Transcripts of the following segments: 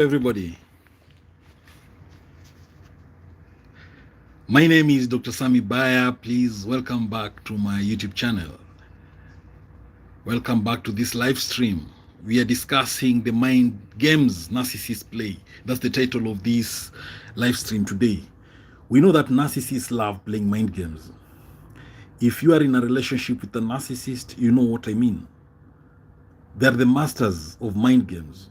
Everybody, my name is DOCTORSAMMY Baya. Please welcome back to my YouTube channel. Welcome back to this live stream. We are discussing the mind games narcissists play. That's the title of this live stream today. We know that narcissists love playing mind games. If you are in a relationship with a narcissist, you know what I mean. They're the masters of mind games.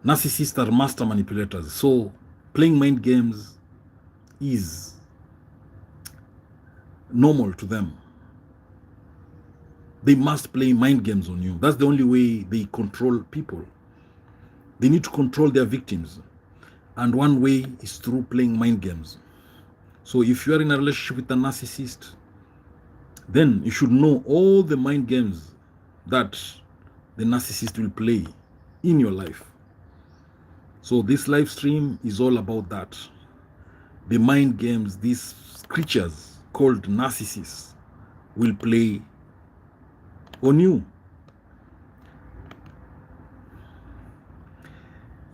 Narcissists are master manipulators. So playing mind games is normal to them. They must play mind games on you. That's the only way they control people. They need to control their victims. And one way is through playing mind games. So if you are in a relationship with a narcissist, then you should know all the mind games that the narcissist will play in your life. So this live stream is all about that. The mind games these creatures called narcissists will play on you.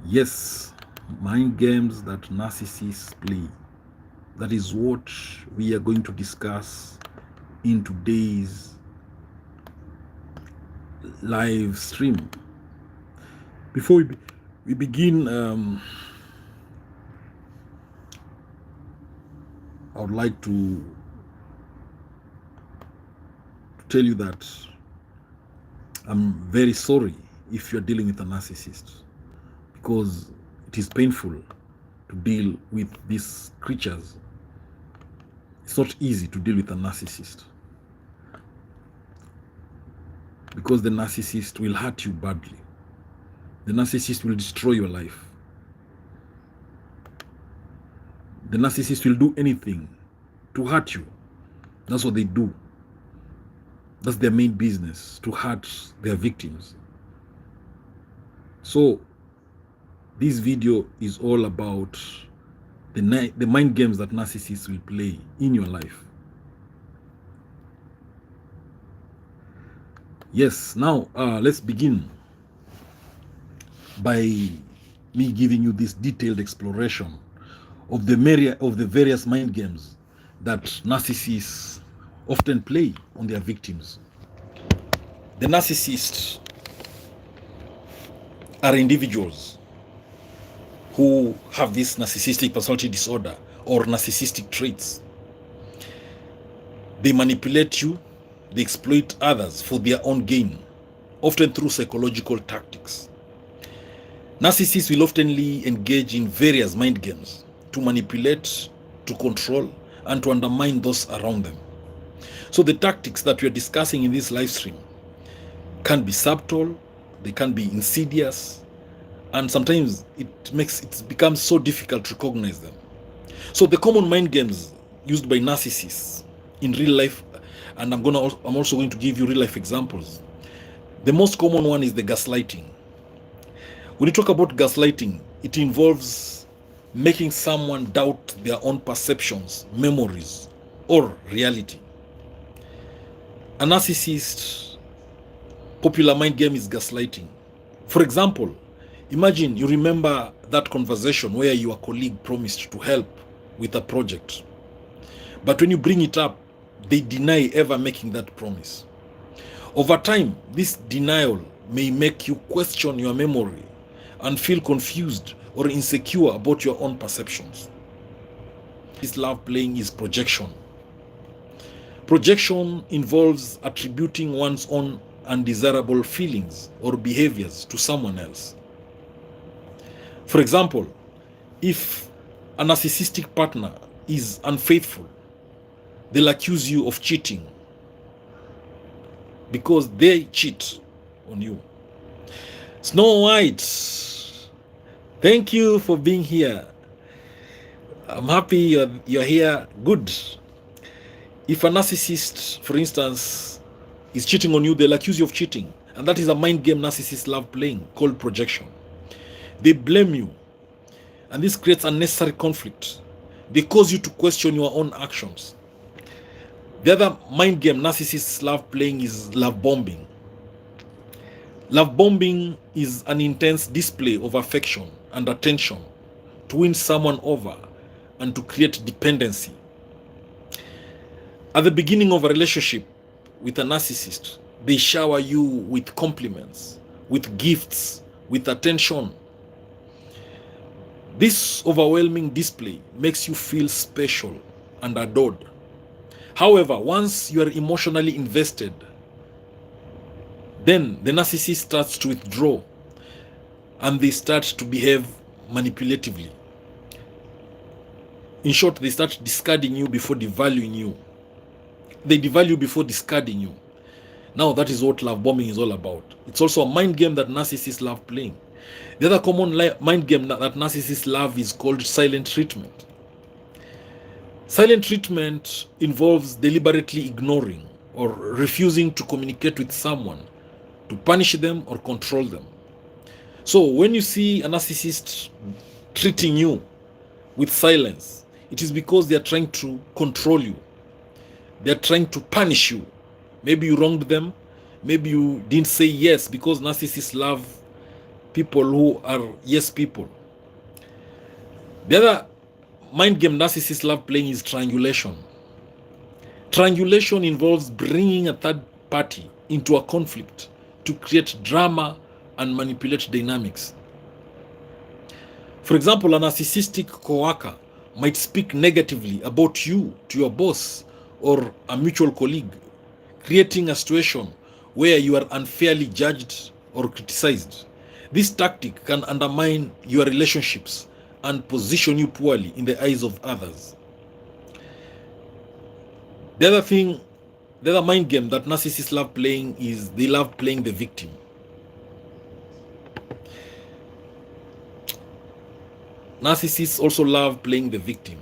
Yes, mind games that narcissists play. That is what we are going to discuss in today's live stream. Before we begin, I would like to tell you that I'm very sorry if you're dealing with a narcissist, because it is painful to deal with these creatures. It's not easy to deal with a narcissist, because the narcissist will hurt you badly. The narcissist will destroy your life. The narcissist will do anything to hurt you. That's what they do. That's their main business, to hurt their victims. So this video is all about the mind games that narcissists will play in your life. Yes, now let's begin by me giving you this detailed exploration of the various mind games that narcissists often play on their victims. The narcissists are individuals who have this narcissistic personality disorder or narcissistic traits. They manipulate you, they exploit others for their own gain, often through psychological tactics. Narcissists will oftenly engage in various mind games to manipulate, to control, and to undermine those around them. So the tactics that we are discussing in this live stream can be subtle, they can be insidious, and sometimes it becomes so difficult to recognize them. So the common mind games used by narcissists in real life, and I'm also going to give you real life examples. The most common one is the gaslighting. When you talk about gaslighting, it involves making someone doubt their own perceptions, memories, or reality. A narcissist's popular mind game is gaslighting. For example, imagine you remember that conversation where your colleague promised to help with a project. But when you bring it up, they deny ever making that promise. Over time, this denial may make you question your memory and feel confused or insecure about your own perceptions. This love playing is projection. Projection involves attributing one's own undesirable feelings or behaviors to someone else. For example, if a narcissistic partner is unfaithful, they'll accuse you of cheating because they cheat on you. Snow White, thank you for being here. I'm happy you're here. Good. If a narcissist, for instance, is cheating on you, they'll accuse you of cheating. And that is a mind game narcissists love playing called projection. They blame you. And this creates unnecessary conflict. They cause you to question your own actions. The other mind game narcissists love playing is love bombing. Love bombing is an intense display of affection and attention to win someone over and to create dependency. At the beginning of a relationship with a narcissist, they shower you with compliments, with gifts, with attention. This overwhelming display makes you feel special and adored. However, once you are emotionally invested, then the narcissist starts to withdraw and they start to behave manipulatively. In short, they start discarding you before devaluing you. They devalue before discarding you. Now, that is what love bombing is all about. It's also a mind game that narcissists love playing. The other common mind game that narcissists love is called silent treatment. Silent treatment involves deliberately ignoring or refusing to communicate with someone to punish them or control them. So when you see a narcissist treating you with silence, it is because they are trying to control you. They are trying to punish you. Maybe you wronged them. Maybe you didn't say yes, because narcissists love people who are yes people. The other mind game narcissists love playing is triangulation. Triangulation involves bringing a third party into a conflict to create drama and manipulate dynamics. For example, a narcissistic coworker might speak negatively about you to your boss or a mutual colleague, creating a situation where you are unfairly judged or criticized. This tactic can undermine your relationships and position you poorly in the eyes of others. The other mind game that narcissists love playing is they love playing the victim. Narcissists also love playing the victim.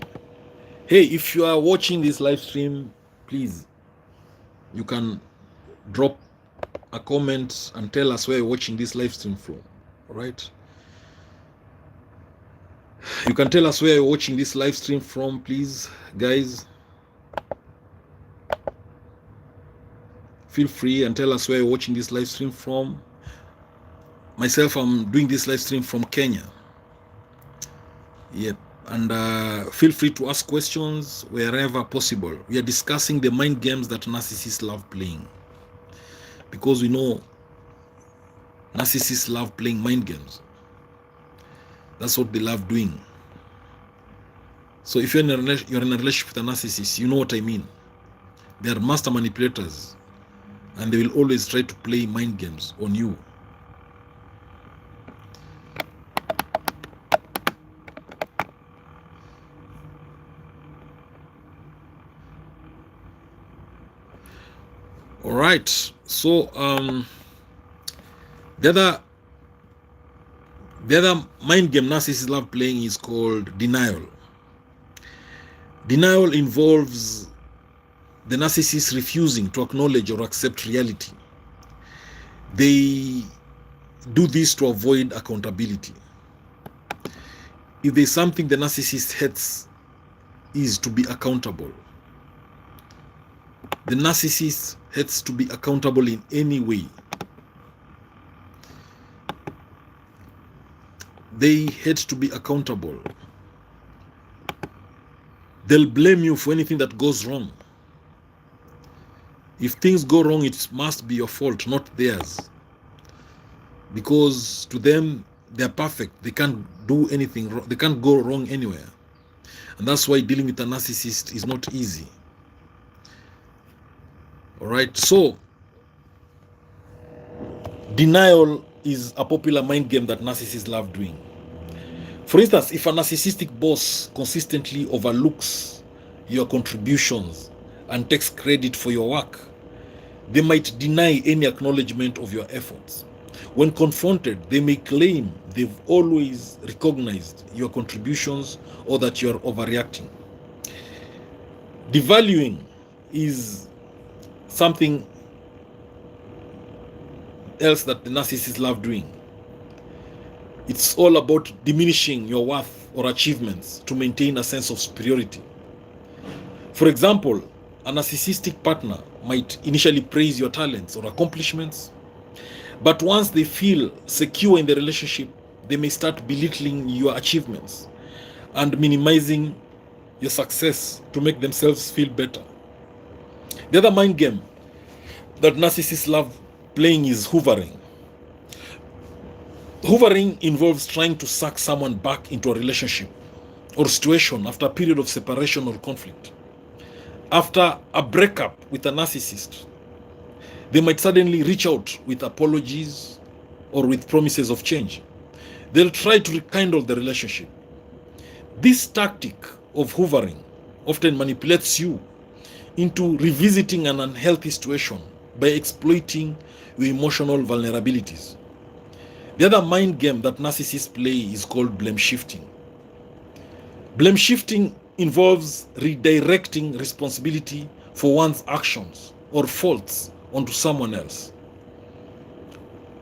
Hey, if you are watching this live stream, please, you can drop a comment and tell us where you're watching this live stream from. All right? You can tell us where you're watching this live stream from, please, guys. Feel free and tell us where you're watching this live stream from. Myself, I'm doing this live stream from Kenya. Yep. And feel free to ask questions wherever possible. We are discussing the mind games that narcissists love playing, because we know narcissists love playing mind games. That's what they love doing. So if you're in a relationship with a narcissist, you know what I mean. They are master manipulators, and they will always try to play mind games on you. All right. So the other mind game narcissists love playing is called denial. Denial involves the narcissist refusing to acknowledge or accept reality. They do this to avoid accountability. If there's something the narcissist hates, is to be accountable. The narcissist hates to be accountable in any way. They hate to be accountable. They'll blame you for anything that goes wrong. If things go wrong, it must be your fault, not theirs. Because to them, they're perfect. They can't do anything wrong. They can't go wrong anywhere. And that's why dealing with a narcissist is not easy. All right. So, denial is a popular mind game that narcissists love doing. For instance, if a narcissistic boss consistently overlooks your contributions and takes credit for your work, they might deny any acknowledgement of your efforts. When confronted, they may claim they've always recognized your contributions or that you're overreacting. Devaluing is something else that the narcissists love doing. It's all about diminishing your worth or achievements to maintain a sense of superiority. For example, a narcissistic partner might initially praise your talents or accomplishments, But once they feel secure in the relationship, they may start belittling your achievements and minimizing your success to make themselves feel better. The other mind game that narcissists love playing is hoovering. Hoovering involves trying to suck someone back into a relationship or situation after a period of separation or conflict. After a breakup with a narcissist, they might suddenly reach out with apologies or with promises of change. They'll try to rekindle the relationship. This tactic of hoovering often manipulates you into revisiting an unhealthy situation by exploiting your emotional vulnerabilities. The other mind game that narcissists play is called blame shifting. Blame shifting involves redirecting responsibility for one's actions or faults onto someone else.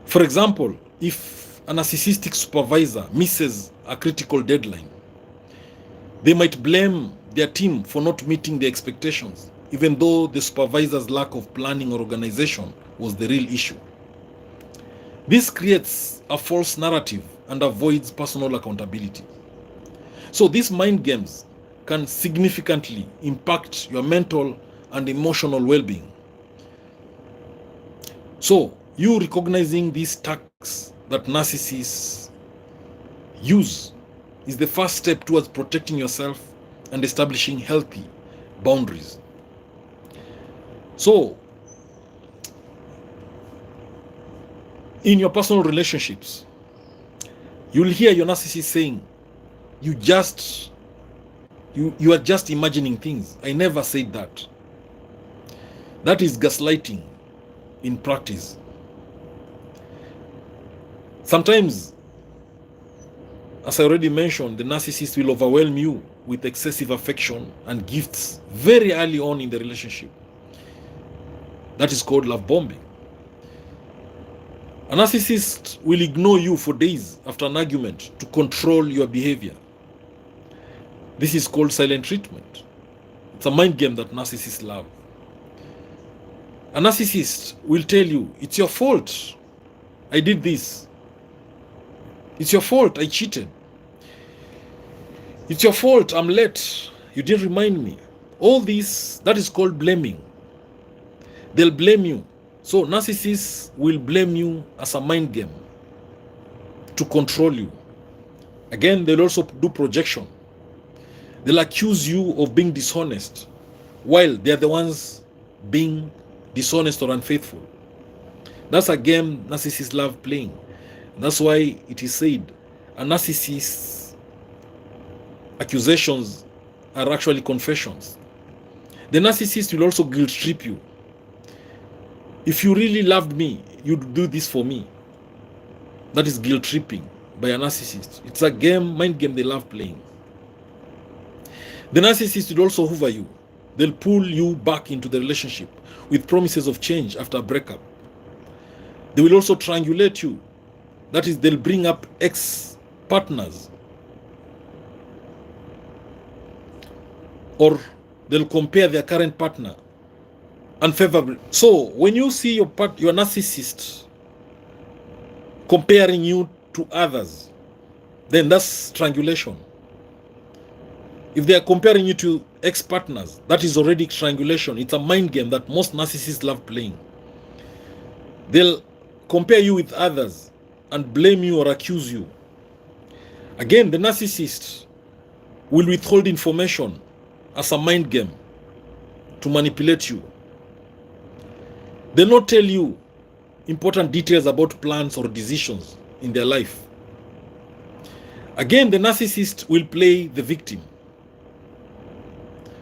For example, if a narcissistic supervisor misses a critical deadline, they might blame their team for not meeting their expectations, even though the supervisor's lack of planning or organization was the real issue. This creates a false narrative and avoids personal accountability. So these mind games can significantly impact your mental and emotional well-being. So you recognizing these tactics that narcissists use is the first step towards protecting yourself and establishing healthy boundaries. So, in your personal relationships, you'll hear your narcissist saying, you are just imagining things. I never said that. That is gaslighting in practice. Sometimes, as I already mentioned, the narcissist will overwhelm you with excessive affection and gifts very early on in the relationship. That is called love bombing. A narcissist will ignore you for days after an argument to control your behavior. This is called silent treatment. It's a mind game that narcissists love. A narcissist will tell you, it's your fault. I did this. It's your fault. I cheated. It's your fault. I'm late. You didn't remind me. All this, that is called blaming. They'll blame you. So narcissists will blame you as a mind game to control you. Again, they'll also do projection. They'll accuse you of being dishonest while they're the ones being dishonest or unfaithful. That's a game narcissists love playing. That's why it is said a narcissist's accusations are actually confessions. The narcissist will also guilt trip you. If you really loved me, you'd do this for me. That is guilt tripping by a narcissist. It's a game, mind game they love playing. The narcissist will also hoover you. They'll pull you back into the relationship with promises of change after a breakup. They will also triangulate you. That is, they'll bring up ex-partners. Or they'll compare their current partner unfavorably. So when you see your narcissist comparing you to others, then that's triangulation. If they are comparing you to ex-partners, that is already triangulation. It's a mind game that most narcissists love playing. They'll compare you with others and blame you or accuse you. Again, the narcissist will withhold information as a mind game to manipulate you. They'll not tell you important details about plans or decisions in their life. Again, the narcissist will play the victim.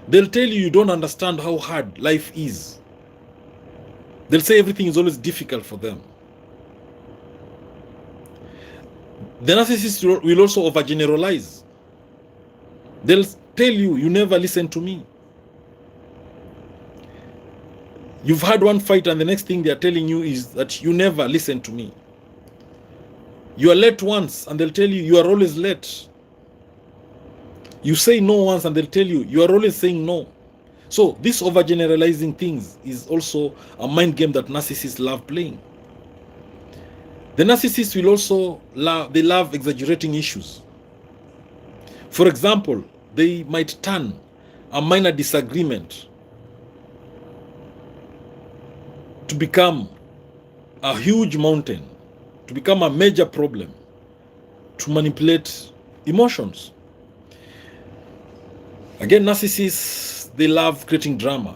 They'll tell you don't understand how hard life is. They'll say everything is always difficult for them. The narcissist will also overgeneralize. They'll tell you, you never listen to me. You've had one fight and the next thing they're telling you is that you never listen to me. You are late once and they'll tell you, you are always late. You say no once and they'll tell you, you are always saying no. So this overgeneralizing things is also a mind game that narcissists love playing. The narcissists will also love exaggerating issues. For example, they might turn a minor disagreement to become a huge mountain, to become a major problem, to manipulate emotions. Again, narcissists, they love creating drama.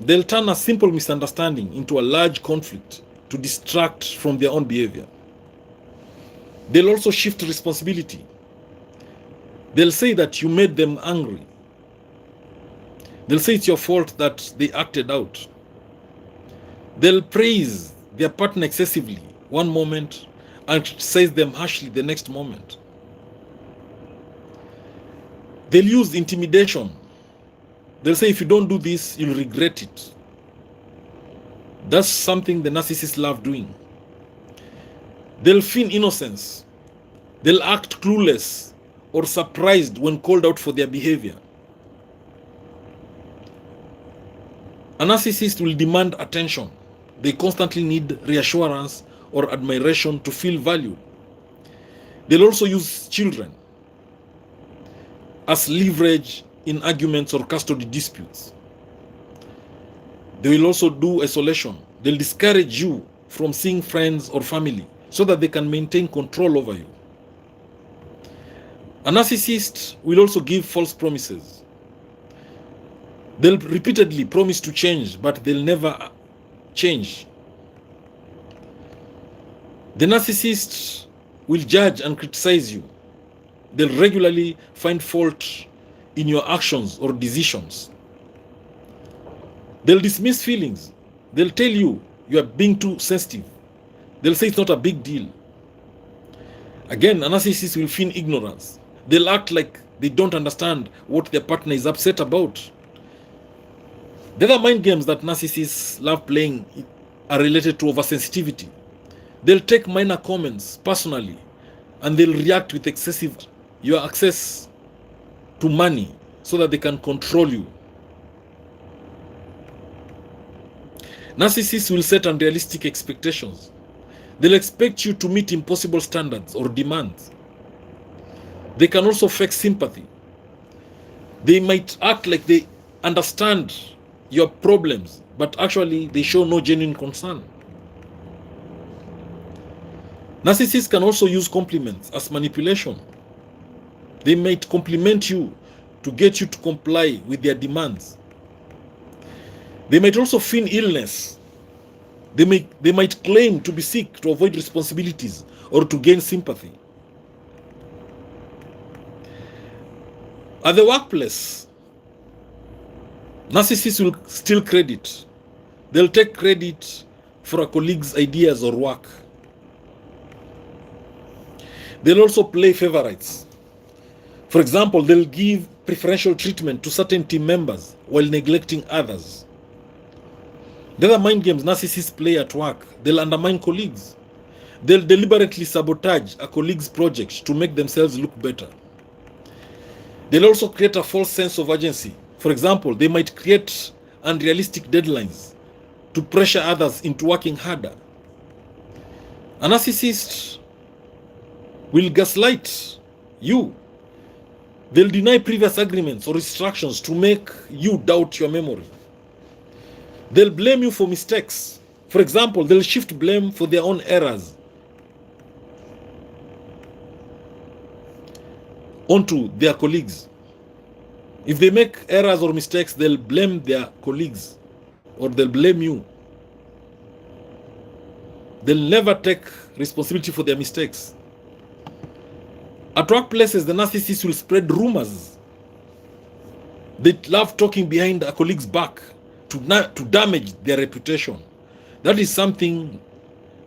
They'll turn a simple misunderstanding into a large conflict to distract from their own behavior. They'll also shift responsibility. They'll say that you made them angry. They'll say it's your fault that they acted out. They'll praise their partner excessively one moment and criticize them harshly the next moment. They'll use intimidation. They'll say, if you don't do this, you'll regret it. That's something the narcissists love doing. They'll feign innocence. They'll act clueless or surprised when called out for their behavior. A narcissist will demand attention. They constantly need reassurance or admiration to feel valued. They'll also use children as leverage in arguments or custody disputes. They will also do isolation. They'll discourage you from seeing friends or family so that they can maintain control over you. A narcissist will also give false promises. They'll repeatedly promise to change, but they'll never change. The narcissist will judge and criticize you. They'll regularly find fault in your actions or decisions. They'll dismiss feelings. They'll tell you you are being too sensitive. They'll say it's not a big deal. Again, a narcissist will feign ignorance. They'll act like they don't understand what their partner is upset about. The other mind games that narcissists love playing are related to oversensitivity. They'll take minor comments personally and they'll react with excessive your access to money so that they can control you. Narcissists will set unrealistic expectations. They'll expect you to meet impossible standards or demands. They can also fake sympathy. They might act like they understand your problems, but actually they show no genuine concern. Narcissists can also use compliments as manipulation. They might compliment you to get you to comply with their demands. They might also feign illness. They might claim to be sick to avoid responsibilities or to gain sympathy. At the workplace, narcissists will steal credit. They'll take credit for a colleague's ideas or work. They'll also play favorites. For example, they'll give preferential treatment to certain team members while neglecting others. The other mind games narcissists play at work, they'll undermine colleagues. They'll deliberately sabotage a colleague's project to make themselves look better. They'll also create a false sense of urgency. For example, they might create unrealistic deadlines to pressure others into working harder. A narcissist will gaslight you. They'll deny previous agreements or instructions to make you doubt your memory. They'll blame you for mistakes. For example, they'll shift blame for their own errors onto their colleagues. If they make errors or mistakes, they'll blame their colleagues or they'll blame you. They'll never take responsibility for their mistakes. At workplaces, the narcissists will spread rumors. They love talking behind a colleague's back to damage their reputation. That is something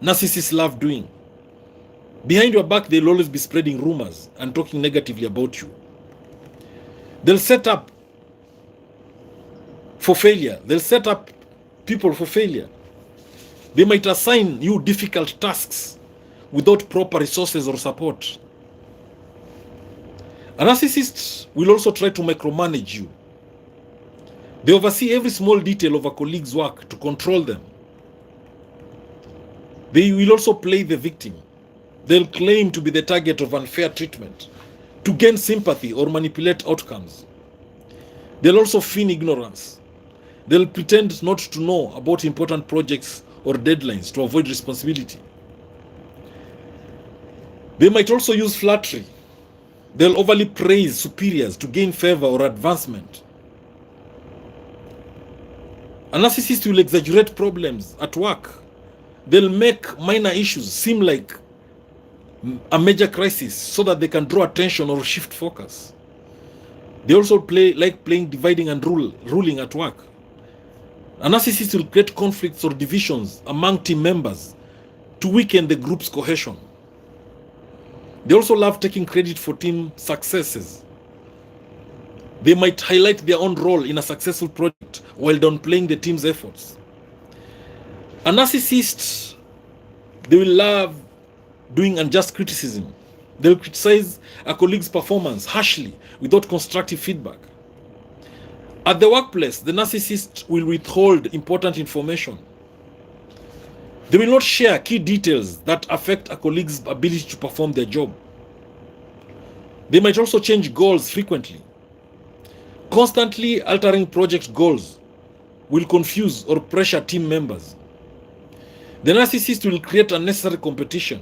narcissists love doing. Behind your back, they'll always be spreading rumors and talking negatively about you. They'll set up for failure. They'll set up people for failure. They might assign you difficult tasks without proper resources or support. A narcissist will also try to micromanage you. They oversee every small detail of a colleague's work to control them. They will also play the victim. They'll claim to be the target of unfair treatment to gain sympathy or manipulate outcomes. They'll also feign ignorance. They'll pretend not to know about important projects or deadlines to avoid responsibility. They might also use flattery. They'll overly praise superiors to gain favor or advancement. A narcissist will exaggerate problems at work. They'll make minor issues seem like a major crisis so that they can draw attention or shift focus. They also like playing dividing and ruling at work. A narcissist will create conflicts or divisions among team members to weaken the group's cohesion. They also love taking credit for team successes. They might highlight their own role in a successful project while downplaying the team's efforts. A narcissist, they will love doing unjust criticism. They'll criticize a colleague's performance harshly without constructive feedback. At the workplace, the narcissist will withhold important information. They will not share key details that affect a colleague's ability to perform their job. They might also change goals frequently. Constantly altering project goals will confuse or pressure team members. The narcissist will create unnecessary competition.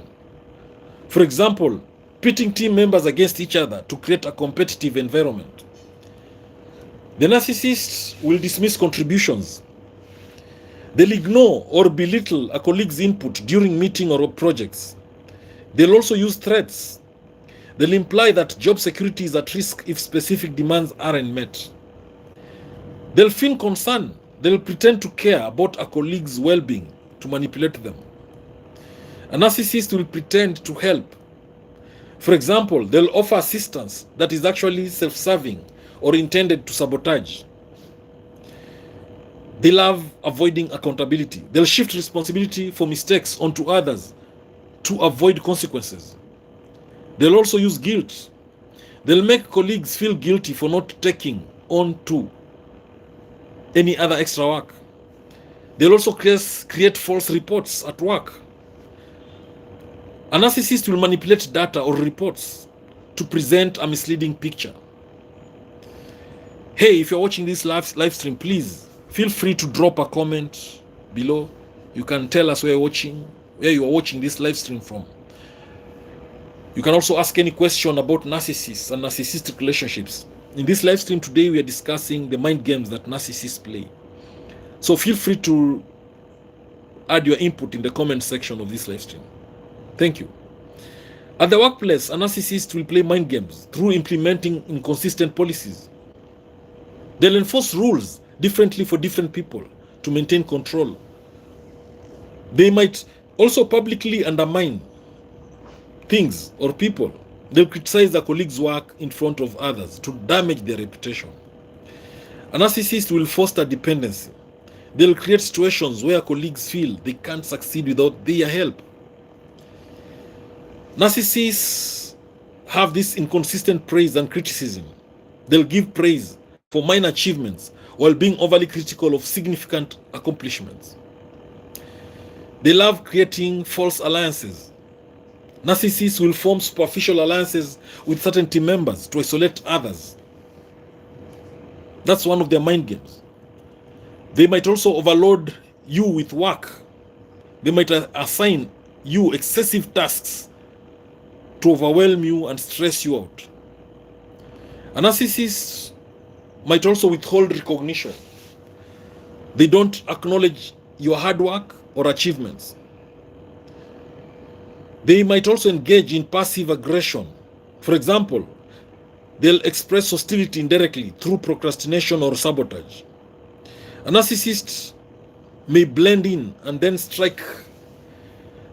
For example, pitting team members against each other to create a competitive environment. The narcissist will dismiss contributions. They'll ignore or belittle a colleague's input during meeting or projects. They'll also use threats. They'll imply that job security is at risk if specific demands aren't met. They'll feign concern. They'll pretend to care about a colleague's well-being to manipulate them. A narcissist will pretend to help. For example, they'll offer assistance that is actually self-serving or intended to sabotage. They love avoiding accountability. They'll shift responsibility for mistakes onto others to avoid consequences. They'll also use guilt. They'll make colleagues feel guilty for not taking on to any other extra work. They'll also create false reports at work. A narcissist will manipulate data or reports to present a misleading picture. Hey, if you're watching this live stream, please feel free to drop a comment below. You can tell us where you are watching this live stream from. You can also ask any question about narcissists and narcissistic relationships. In this live stream today, we are discussing the mind games that narcissists play. So feel free to add your input in the comment section of this live stream. Thank you. At the workplace, a narcissist will play mind games through implementing inconsistent policies. They'll enforce rules differently for different people to maintain control. They might also publicly undermine things or people. They'll criticize their colleagues' work in front of others to damage their reputation. A narcissist will foster dependency. They'll create situations where colleagues feel they can't succeed without their help. Narcissists have this inconsistent praise and criticism. They'll give praise for minor achievements while being overly critical of significant accomplishments. They love creating false alliances. Narcissists will form superficial alliances with certain team members to isolate others. That's one of their mind games. They might also overload you with work. They might assign you excessive tasks to overwhelm you and stress you out. A narcissist might also withhold recognition. They don't acknowledge your hard work or achievements. They might also engage in passive aggression. For example, they'll express hostility indirectly through procrastination or sabotage. A narcissist may blend in and then strike.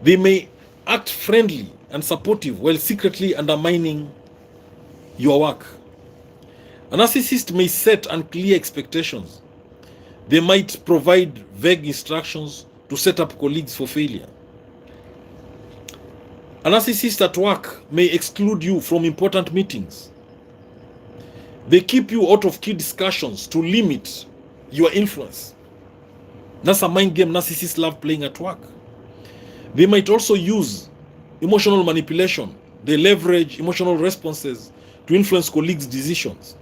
They may act friendly and supportive while secretly undermining your work. A narcissist may set unclear expectations. They might provide vague instructions to set up colleagues for failure. A narcissist at work may exclude you from important meetings. They keep you out of key discussions to limit your influence. That's a mind game narcissists love playing at work. They might also use emotional manipulation. They leverage emotional responses to influence colleagues' decisions.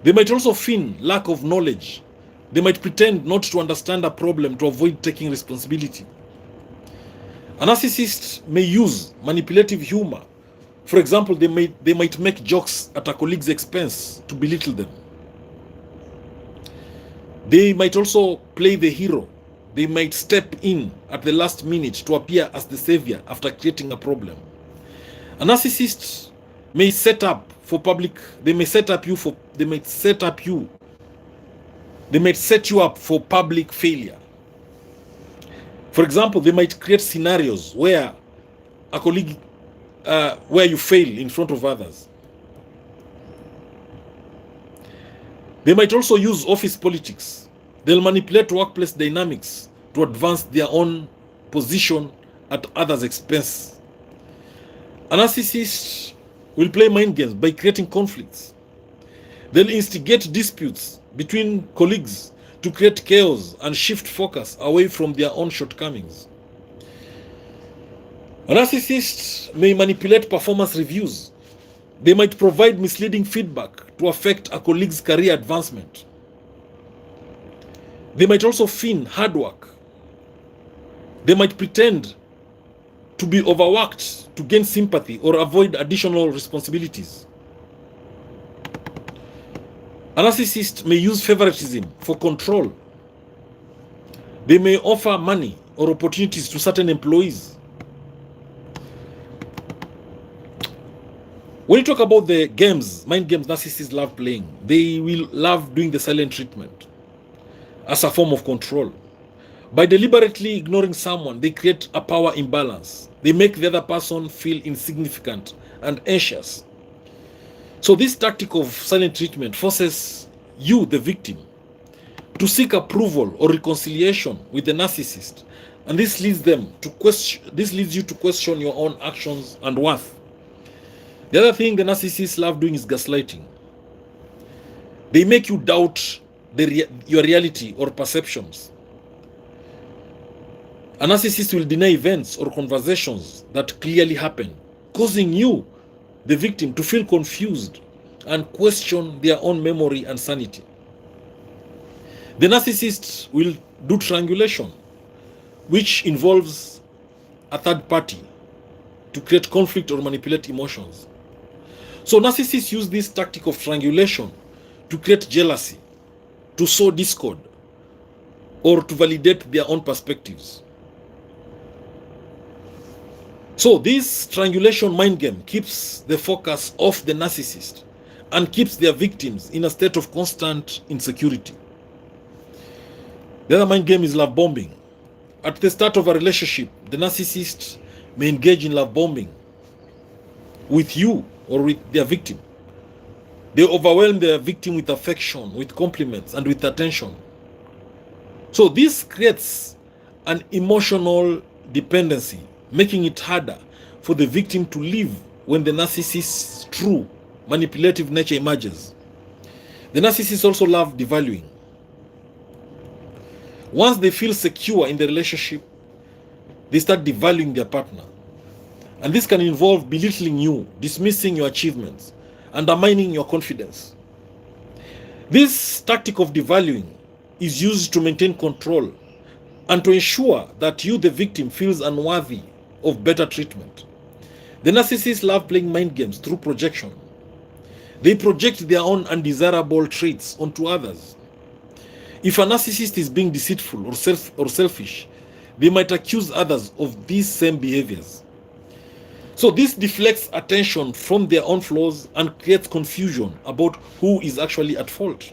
They might also feign lack of knowledge. They might pretend not to understand a problem to avoid taking responsibility. A narcissist may use manipulative humor. For example, they might make jokes at a colleague's expense to belittle them. They might also play the hero. They might step in at the last minute to appear as the savior after creating a problem. A narcissist may set up for public, they might set you up for public failure. For example, they might create scenarios where a colleague, where you fail in front of others. They might also use office politics. They'll manipulate workplace dynamics to advance their own position at others' expense. A narcissist will play mind games by creating conflicts. They'll instigate disputes between colleagues to create chaos and shift focus away from their own shortcomings. A narcissist may manipulate performance reviews. They might provide misleading feedback to affect a colleague's career advancement. They might also feign hard work. They might pretend to be overworked to gain sympathy or avoid additional responsibilities. A narcissist may use favoritism for control. They may offer money or opportunities to certain employees. When you talk about the games, mind games narcissists love playing, they will love doing the silent treatment as a form of control. By deliberately ignoring someone, they create a power imbalance. They make the other person feel insignificant and anxious. So this tactic of silent treatment forces you, the victim, to seek approval or reconciliation with the narcissist, and this leads you to question your own actions and worth. The other thing the narcissists love doing is gaslighting. They make you doubt your reality or perceptions. A narcissist will deny events or conversations that clearly happen, causing you, the victim, to feel confused and question their own memory and sanity. The narcissist will do triangulation, which involves a third party to create conflict or manipulate emotions. So narcissists use this tactic of triangulation to create jealousy, to sow discord, or to validate their own perspectives. So this triangulation mind game keeps the focus off the narcissist and keeps their victims in a state of constant insecurity. The other mind game is love bombing. At the start of a relationship, the narcissist may engage in love bombing with you or with their victim. They overwhelm their victim with affection, with compliments, and with attention. So this creates an emotional dependency, making it harder for the victim to live when the narcissist's true manipulative nature emerges. The narcissists also love devaluing. Once they feel secure in the relationship, they start devaluing their partner. And this can involve belittling you, dismissing your achievements, undermining your confidence. This tactic of devaluing is used to maintain control and to ensure that you, the victim, feels unworthy of better treatment. The narcissists love playing mind games through projection. They project their own undesirable traits onto others. If a narcissist is being deceitful or selfish, they might accuse others of these same behaviors. So this deflects attention from their own flaws and creates confusion about who is actually at fault.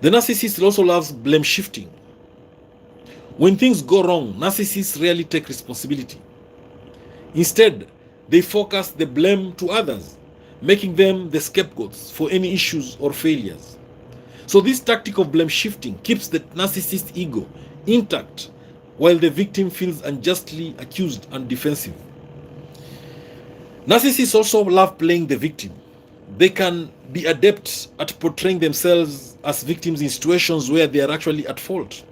The narcissist also loves blame shifting. When things go wrong, narcissists rarely take responsibility. Instead, they focus the blame to others, making them the scapegoats for any issues or failures. So this tactic of blame shifting keeps the narcissist's ego intact while the victim feels unjustly accused and defensive. Narcissists also love playing the victim. They can be adept at portraying themselves as victims in situations where they are actually at fault.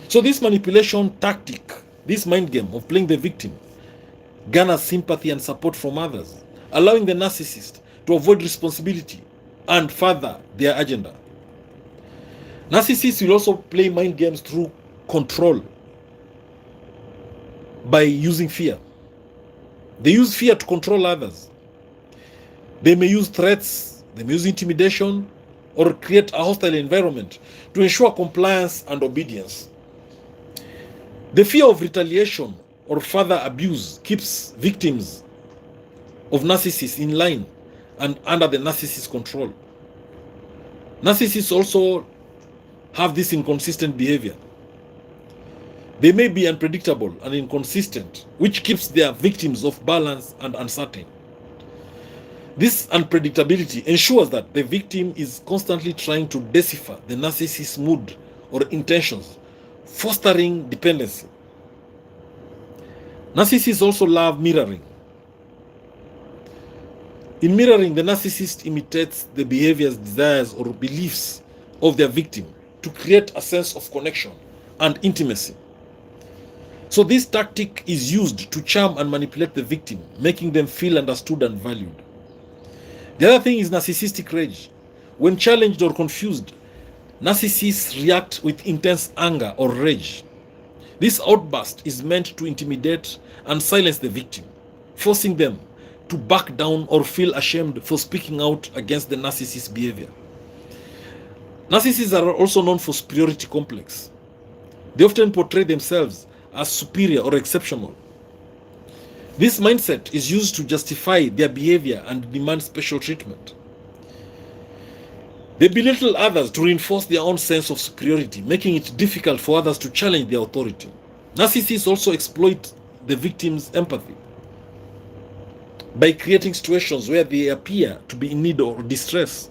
So this manipulation tactic This mind game of playing the victim garners sympathy and support from others, allowing the narcissist to avoid responsibility and further their agenda. Narcissists will also play mind games through control by using fear. They use fear to control others. They may use threats, they may use intimidation, or create a hostile environment to ensure compliance and obedience. The fear of retaliation or further abuse keeps victims of narcissists in line and under the narcissist's control. Narcissists also have this inconsistent behavior. They may be unpredictable and inconsistent, which keeps their victims off balance and uncertain. This unpredictability ensures that the victim is constantly trying to decipher the narcissist's mood or intentions, fostering dependency. Narcissists also love mirroring. In mirroring, the narcissist imitates the behaviors, desires, or beliefs of their victim to create a sense of connection and intimacy. So this tactic is used to charm and manipulate the victim, making them feel understood and valued. The other thing is narcissistic rage. When challenged or confused, narcissists react with intense anger or rage. This outburst is meant to intimidate and silence the victim, forcing them to back down or feel ashamed for speaking out against the narcissist's behavior. Narcissists are also known for superiority complex. They often portray themselves as superior or exceptional. This mindset is used to justify their behavior and demand special treatment. They belittle others to reinforce their own sense of superiority, making it difficult for others to challenge their authority. Narcissists also exploit the victim's empathy by creating situations where they appear to be in need or distress.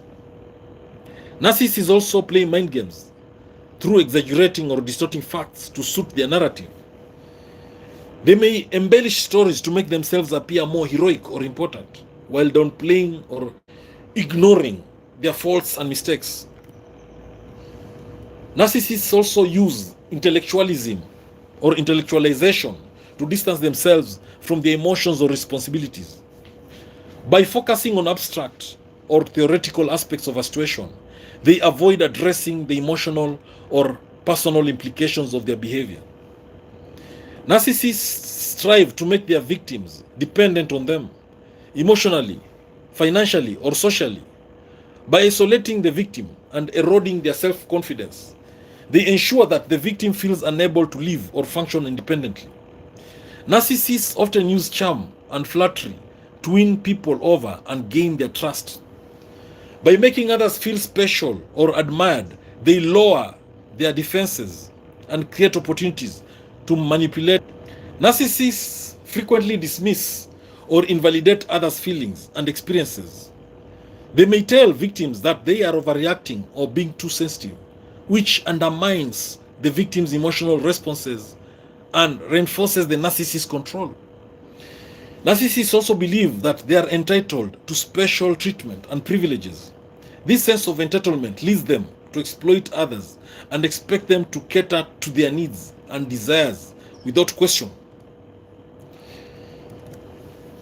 Narcissists also play mind games through exaggerating or distorting facts to suit their narrative. They may embellish stories to make themselves appear more heroic or important, while downplaying or ignoring their faults and mistakes. Narcissists also use intellectualism or intellectualization to distance themselves from their emotions or responsibilities. By focusing on abstract or theoretical aspects of a situation, they avoid addressing the emotional or personal implications of their behavior. Narcissists strive to make their victims dependent on them, emotionally, financially, or socially. By isolating the victim and eroding their self-confidence, they ensure that the victim feels unable to live or function independently. Narcissists often use charm and flattery to win people over and gain their trust. By making others feel special or admired, they lower their defenses and create opportunities to manipulate. Narcissists frequently dismiss or invalidate others' feelings and experiences. They may tell victims that they are overreacting or being too sensitive, which undermines the victim's emotional responses and reinforces the narcissist's control. Narcissists also believe that they are entitled to special treatment and privileges. This sense of entitlement leads them to exploit others and expect them to cater to their needs and desires without question.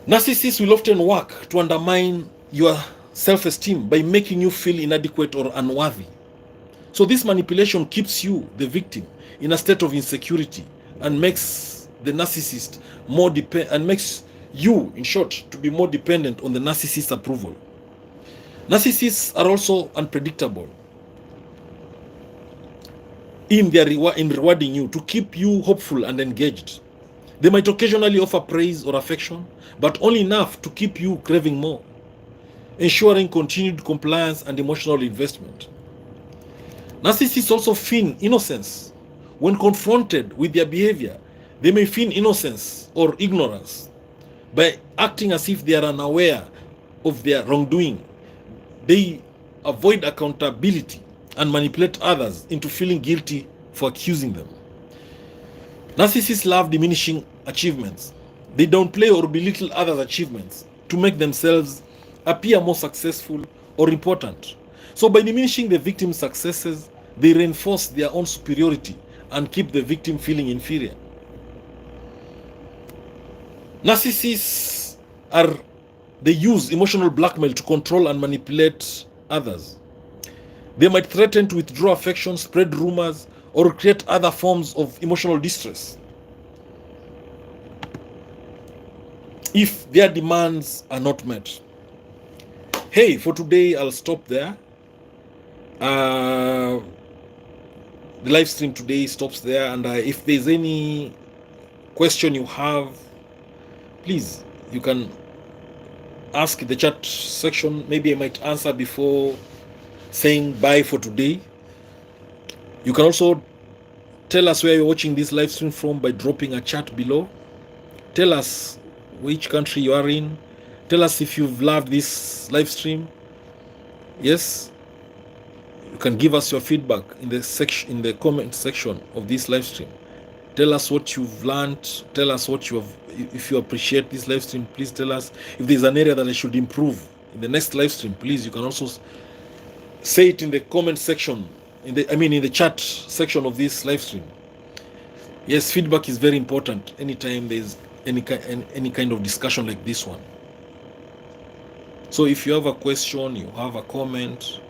Narcissists will often work to undermine your self-esteem by making you feel inadequate or unworthy. So this manipulation keeps you, the victim, in a state of insecurity and makes the narcissist more and makes you, in short, to be more dependent on the narcissist's approval. Narcissists are also unpredictable in rewarding you to keep you hopeful and engaged. They might occasionally offer praise or affection, but only enough to keep you craving more, ensuring continued compliance and emotional investment. Narcissists also feign innocence. When confronted with their behavior, they may feign innocence or ignorance by acting as if they are unaware of their wrongdoing. They avoid accountability and manipulate others into feeling guilty for accusing them. Narcissists love diminishing achievements. They downplay or belittle others' achievements to make themselves appear more successful or important. So by diminishing the victim's successes, they reinforce their own superiority and keep the victim feeling inferior. Narcissists they use emotional blackmail to control and manipulate others. They might threaten to withdraw affection, spread rumors, or create other forms of emotional distress if their demands are not met. Hey, for today, I'll stop there. The live stream today stops there, and if there's any question you have, please, you can ask in the chat section. Maybe I might answer before saying bye for today. You can also tell us where you're watching this live stream from by dropping a chat below. Tell us which country you are in. Tell us if you've loved this live stream. Yes, you can give us your feedback in the comment section of this live stream. Tell us what you've learned. Tell us what you have. If you appreciate this live stream, please tell us. If there's an area that I should improve in the next live stream, please, you can also say it in the comment section, in the chat section of this live stream. Yes, feedback is very important anytime there's any kind of discussion like this one. So if you have a question, you have a comment,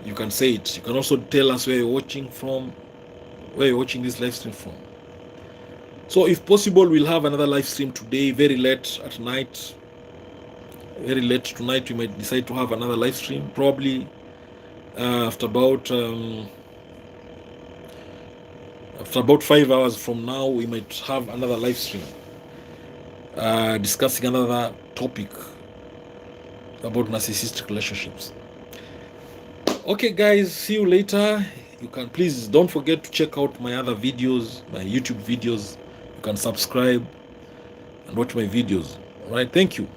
you can say it. You can also tell us where you're watching from, where you're watching this live stream from. So if possible, we'll have another live stream today, very late at night. Very late tonight, we might decide to have another live stream, probably after about 5 hours from now. We might have another live stream discussing another topic about narcissistic relationships. Okay guys, see you later. You can please don't forget to check out my other videos, my YouTube videos. You can subscribe and watch my videos. All right, thank you.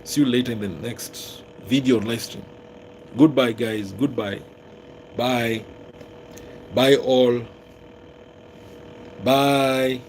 See you later in the next video or live stream. Goodbye guys, goodbye. Bye. Bye all. Bye.